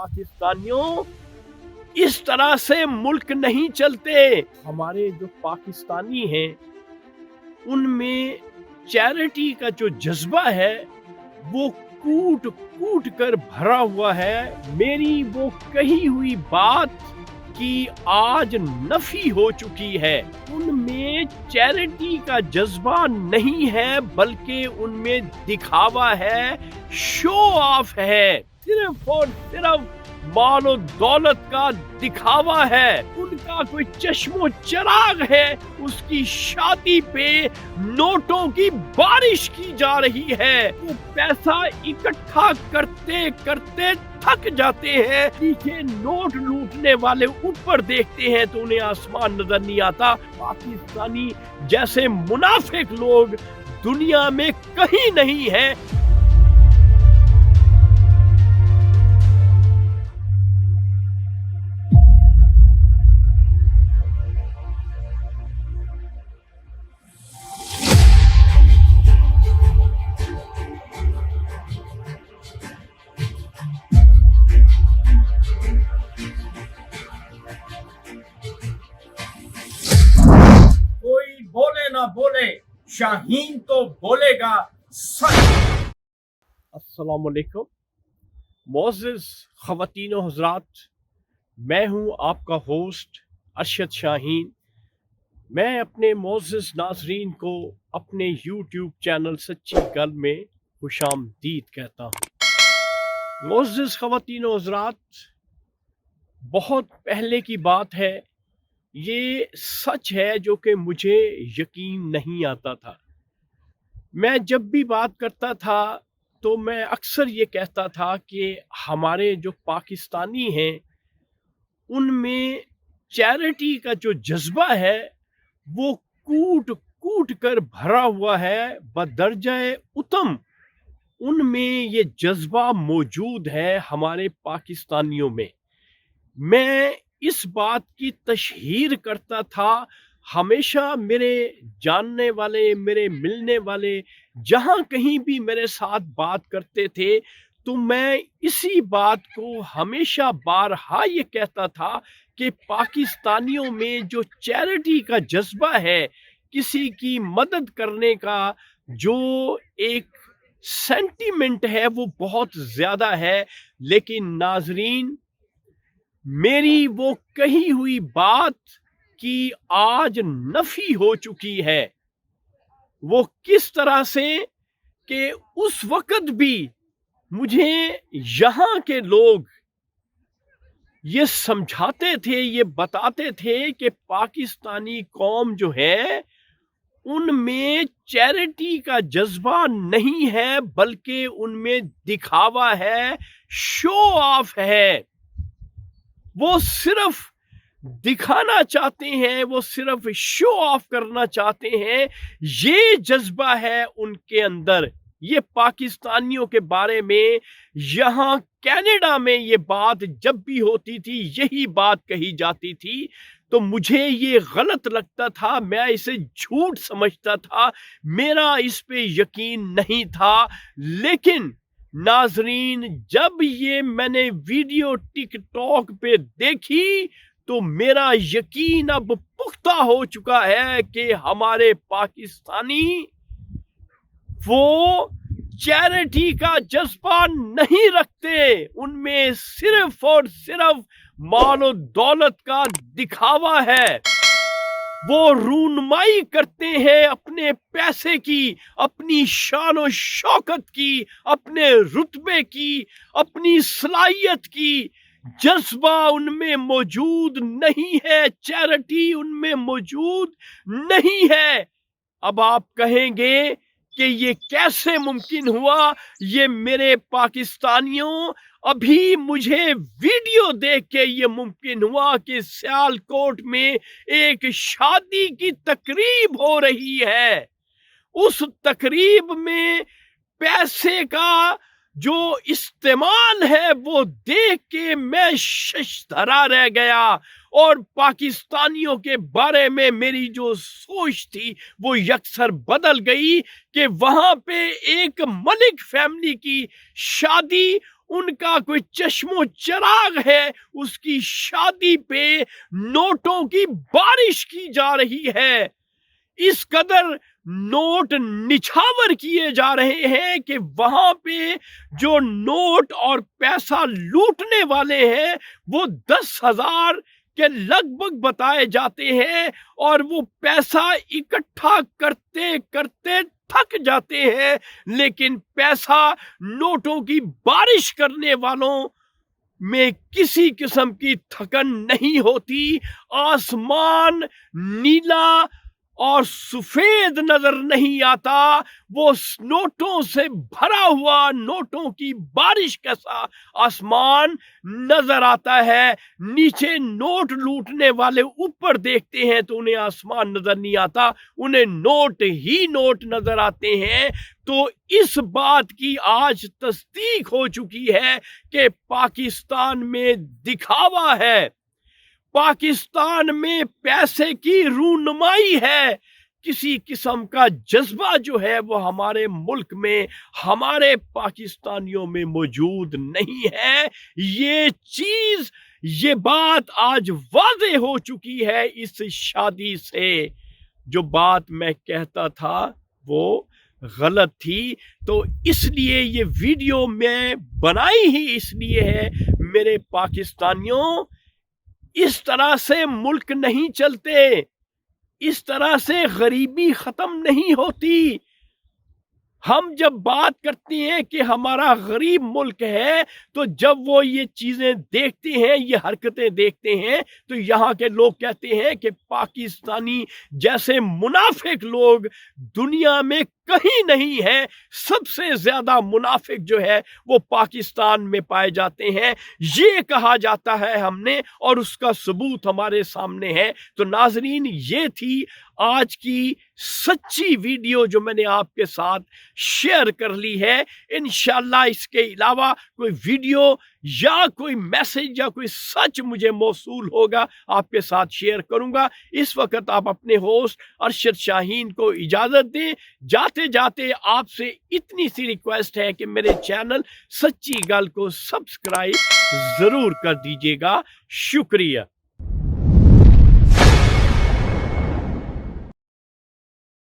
पाकिस्तानियों, इस तरह से मुल्क नहीं चलते। हमारे जो पाकिस्तानी हैं उनमें चैरिटी का जो जज्बा है वो कूट कूट कर भरा हुआ है। मेरी वो कही हुई बात कि आज नफी हो चुकी है। उनमें चैरिटी का जज्बा नहीं है बल्कि उनमें दिखावा है, शो ऑफ है, सिर्फ और सिर्फ मालो दौलत का दिखावा है। उनका कोई चश्मो चराग है, उसकी शादी पे नोटों की बारिश की जा रही है। वो पैसा इकट्ठा करते करते थक जाते हैं, पीछे नोट लूटने वाले ऊपर देखते हैं तो उन्हें आसमान नजर नहीं आता। पाकिस्तानी जैसे मुनाफिक लोग दुनिया में कहीं नहीं है। बोले ना बोले, शाहीन तो बोलेगा सच। अस्सलाम वालेकुम मोअज़्ज़िज़ ख़वातीन व हज़रात, मैं हूँ आपका होस्ट अरशद शाहीन। मैं अपने मोअज़्ज़िज़ नाज़रीन को अपने यूट्यूब चैनल सच्ची गल में खुशामदीद कहता हूँ। मोअज़्ज़िज़ ख़वातीन व हज़रात, बहुत पहले की बात है, ये सच है जो कि मुझे यकीन नहीं आता था। मैं जब भी बात करता था तो मैं अक्सर ये कहता था कि हमारे जो पाकिस्तानी हैं उनमें चैरिटी का जो जज्बा है वो कूट कूट कर भरा हुआ है, बदर्जाए उत्तम उनमें ये जज्बा मौजूद है हमारे पाकिस्तानियों में। मैं इस बात की तशहीर करता था। हमेशा मेरे जानने वाले, मेरे मिलने वाले जहाँ कहीं भी मेरे साथ बात करते थे तो मैं इसी बात को हमेशा बारहा ये कहता था कि पाकिस्तानियों में जो चैरिटी का जज्बा है, किसी की मदद करने का जो एक सेंटीमेंट है वो बहुत ज़्यादा है। लेकिन नाजरीन, मेरी वो कही हुई बात कि आज नफी हो चुकी है, वो किस तरह से कि उस वक्त भी मुझे यहाँ के लोग ये समझाते थे, ये बताते थे कि पाकिस्तानी कौम जो है उनमें चैरिटी का जज्बा नहीं है बल्कि उनमें दिखावा है, शो ऑफ है। वो सिर्फ दिखाना चाहते हैं, वो सिर्फ शो ऑफ करना चाहते हैं। ये जज्बा है उनके अंदर। ये पाकिस्तानियों के बारे में यहाँ कनाडा में ये बात जब भी होती थी यही बात कही जाती थी, तो मुझे ये गलत लगता था, मैं इसे झूठ समझता था, मेरा इस पे यकीन नहीं था। लेकिन नाजरीन, जब ये मैंने वीडियो टिकटॉक पे देखी तो मेरा यकीन अब पुख्ता हो चुका है कि हमारे पाकिस्तानी वो चैरिटी का जज्बा नहीं रखते। उनमें सिर्फ और सिर्फ मालो दौलत का दिखावा है। वो रूनमाई करते हैं अपने पैसे की, अपनी शान और शौकत की, अपने रुतबे की, अपनी सलाहियत की। जज्बा उनमें मौजूद नहीं है, चैरिटी उनमें मौजूद नहीं है। अब आप कहेंगे कि ये कैसे मुमकिन हुआ? ये मेरे पाकिस्तानियों, अभी मुझे वीडियो देख के ये मुमकिन हुआ कि सियालकोट में एक शादी की तकरीब हो रही है। उस तकरीब में पैसे का जो इस्तेमाल है वो देख के मैं शशधरा रह गया और पाकिस्तानियों के बारे में मेरी जो सोच थी वो यकसर बदल गई कि वहां पे एक मलिक फैमिली की शादी उनका कोई चश्मो चिराग है, उसकी शादी पे नोटों की बारिश की जा रही है। इस कदर नोट निछावर किए जा रहे हैं कि वहां पे जो नोट और पैसा लूटने वाले हैं वो 10,000 के लगभग बताए जाते हैं, और वो पैसा इकट्ठा करते करते थक जाते हैं, लेकिन पैसा नोटों की बारिश करने वालों में किसी किस्म की थकन नहीं होती। आसमान नीला और सफेद नजर नहीं आता, वो नोटों से भरा हुआ नोटों की बारिश कैसा आसमान नजर आता है। नीचे नोट लूटने वाले ऊपर देखते हैं तो उन्हें आसमान नजर नहीं आता, उन्हें नोट ही नोट नजर आते हैं। तो इस बात की आज तस्दीक हो चुकी है कि पाकिस्तान में दिखावा है, पाकिस्तान में पैसे की रूनुमाई है, किसी किस्म का जज्बा जो है वो हमारे मुल्क में, हमारे पाकिस्तानियों में मौजूद नहीं है। ये चीज, ये बात आज वाज़ेह हो चुकी है इस शादी से। जो बात मैं कहता था वो गलत थी, तो इसलिए ये वीडियो मैं बनाई ही इसलिए है, मेरे पाकिस्तानियों, इस तरह से मुल्क नहीं चलते, इस तरह से गरीबी खत्म नहीं होती। हम जब बात करते हैं कि हमारा गरीब मुल्क है, तो जब वो ये चीजें देखते हैं, ये हरकतें देखते हैं, तो यहाँ के लोग कहते हैं कि पाकिस्तानी जैसे मुनाफिक लोग दुनिया में कहीं नहीं है, सबसे ज्यादा मुनाफिक जो है वो पाकिस्तान में पाए जाते हैं, ये कहा जाता है हमने, और उसका सबूत हमारे सामने है। तो नाजरीन, ये थी आज की सच्ची वीडियो जो मैंने आपके साथ शेयर कर ली है। इंशाल्लाह इसके अलावा कोई वीडियो या कोई मैसेज या कोई सच मुझे मौसूल होगा, आपके साथ शेयर करूंगा। इस वक्त आप अपने होस्ट अरशद शाहीन को इजाजत दें। जाते जाते आपसे इतनी सी रिक्वेस्ट है कि मेरे चैनल सच्ची गल को सब्सक्राइब जरूर कर दीजिएगा। शुक्रिया।